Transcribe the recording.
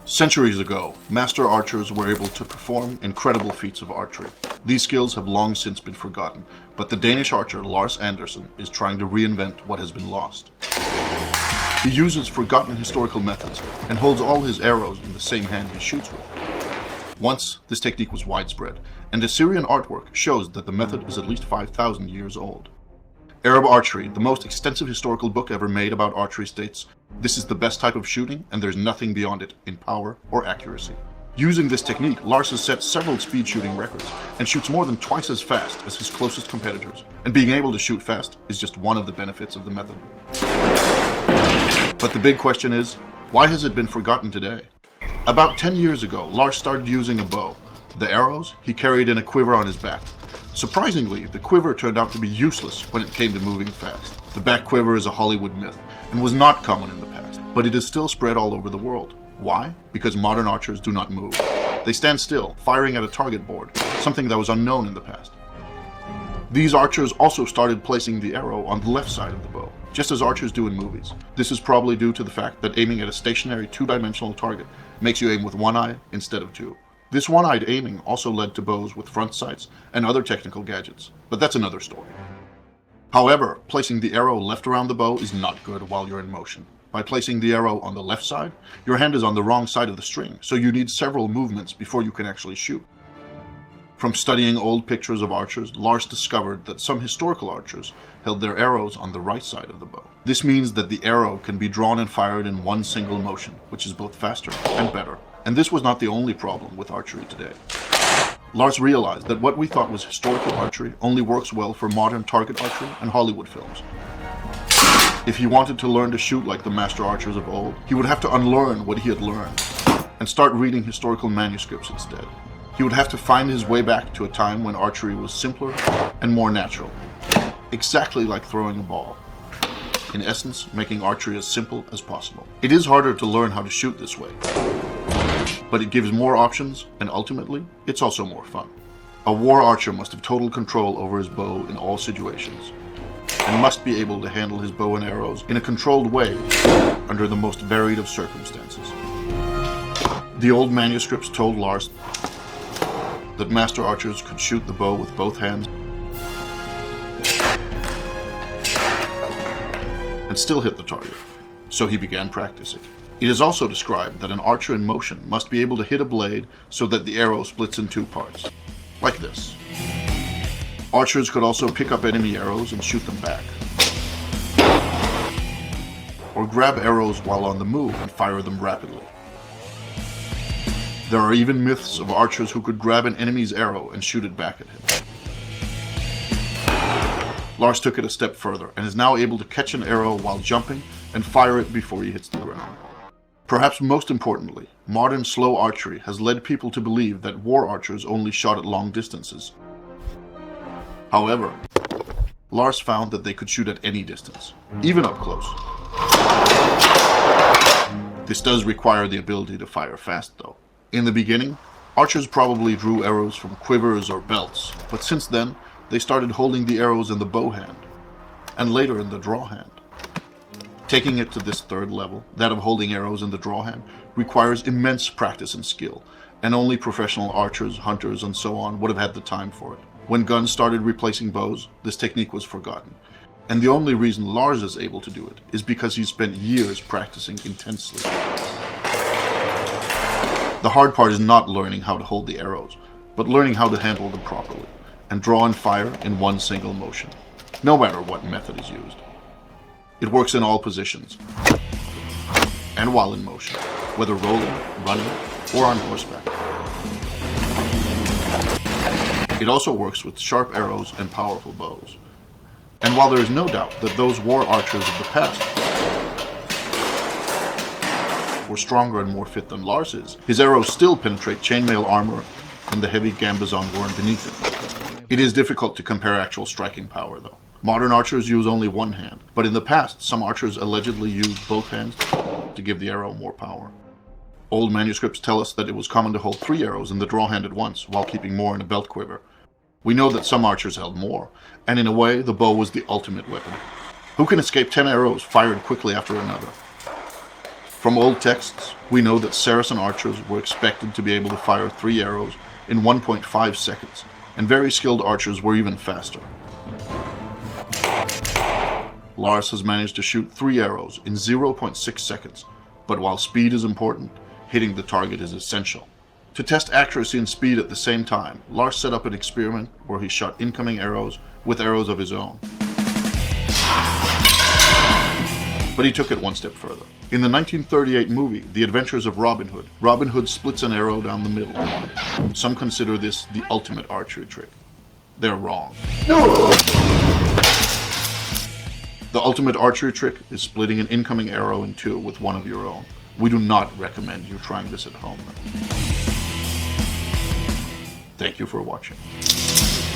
Centuries ago, master archers were able to perform incredible feats of archery. These skills have long since been forgotten, but the Danish archer Lars Andersen is trying to reinvent what has been lost. He uses forgotten historical methods and holds all his arrows in the same hand he shoots with. Once, this technique was widespread, and Assyrian artwork shows that the method is at least 5,000 years old. Arab Archery, the most extensive historical book ever made about archery, states, "This is the best type of shooting, and there's nothing beyond it in power or accuracy." Using this technique, Lars has set several speed shooting records and shoots more than twice as fast as his closest competitors. And being able to shoot fast is just one of the benefits of the method. But the big question is, why has it been forgotten today? About 10 years ago, Lars started using a bow. The arrows he carried in a quiver on his back. Surprisingly, the quiver turned out to be useless when it came to moving fast. The back quiver is a Hollywood myth and was not common in the past, but it is still spread all over the world. Why? Because modern archers do not move. They stand still, firing at a target board, something that was unknown in the past. These archers also started placing the arrow on the left side of the bow, just as archers do in movies. This is probably due to the fact that aiming at a stationary two-dimensional target makes you aim with one eye instead of two. This one-eyed aiming also led to bows with front sights and other technical gadgets, but that's another story. However, placing the arrow left around the bow is not good while you're in motion. By placing the arrow on the left side, your hand is on the wrong side of the string, so you need several movements before you can actually shoot. From studying old pictures of archers, Lars discovered that some historical archers held their arrows on the right side of the bow. This means that the arrow can be drawn and fired in one single motion, which is both faster and better. And this was not the only problem with archery today. Lars realized that what we thought was historical archery only works well for modern target archery and Hollywood films. If he wanted to learn to shoot like the master archers of old, he would have to unlearn what he had learned and start reading historical manuscripts instead. He would have to find his way back to a time when archery was simpler and more natural, exactly like throwing a ball. In essence, making archery as simple as possible. It is harder to learn how to shoot this way, but it gives more options, and ultimately, it's also more fun. A war archer must have total control over his bow in all situations, and must be able to handle his bow and arrows in a controlled way under the most varied of circumstances. The old manuscripts told Lars that master archers could shoot the bow with both hands and still hit the target, so he began practicing. It is also described that an archer in motion must be able to hit a blade so that the arrow splits in two parts, like this. Archers could also pick up enemy arrows and shoot them back, or grab arrows while on the move and fire them rapidly. There are even myths of archers who could grab an enemy's arrow and shoot it back at him. Lars took it a step further and is now able to catch an arrow while jumping and fire it before he hits the ground. Perhaps most importantly, modern slow archery has led people to believe that war archers only shot at long distances. However, Lars found that they could shoot at any distance, even up close. This does require the ability to fire fast, though. In the beginning, archers probably drew arrows from quivers or belts, but since then, they started holding the arrows in the bow hand, and later in the draw hand. Taking it to this third level, that of holding arrows in the draw hand, requires immense practice and skill, and only professional archers, hunters, and so on would have had the time for it. When guns started replacing bows, this technique was forgotten. And the only reason Lars is able to do it is because he spent years practicing intensely. The hard part is not learning how to hold the arrows, but learning how to handle them properly, and draw and fire in one single motion, no matter what method is used. It works in all positions, and while in motion, whether rolling, running, or on horseback. It also works with sharp arrows and powerful bows. And while there is no doubt that those war archers of the past were stronger and more fit than Lars is, his arrows still penetrate chainmail armor and the heavy gambazon worn beneath it. It is difficult to compare actual striking power, though. Modern archers use only one hand, but in the past, some archers allegedly used both hands to give the arrow more power. Old manuscripts tell us that it was common to hold 3 arrows in the draw hand at once, while keeping more in a belt quiver. We know that some archers held more, and in a way, the bow was the ultimate weapon. Who can escape 10 arrows fired quickly after another? From old texts, we know that Saracen archers were expected to be able to fire 3 arrows in 1.5 seconds, and very skilled archers were even faster. Lars has managed to shoot 3 arrows in 0.6 seconds, but while speed is important, hitting the target is essential. To test accuracy and speed at the same time, Lars set up an experiment where he shot incoming arrows with arrows of his own. But he took it one step further. In the 1938 movie, The Adventures of Robin Hood, Robin Hood splits an arrow down the middle. Some consider this the ultimate archery trick. They're wrong. The ultimate archery trick is splitting an incoming arrow in 2 with one of your own. We do not recommend you trying this at home. Thank you for watching.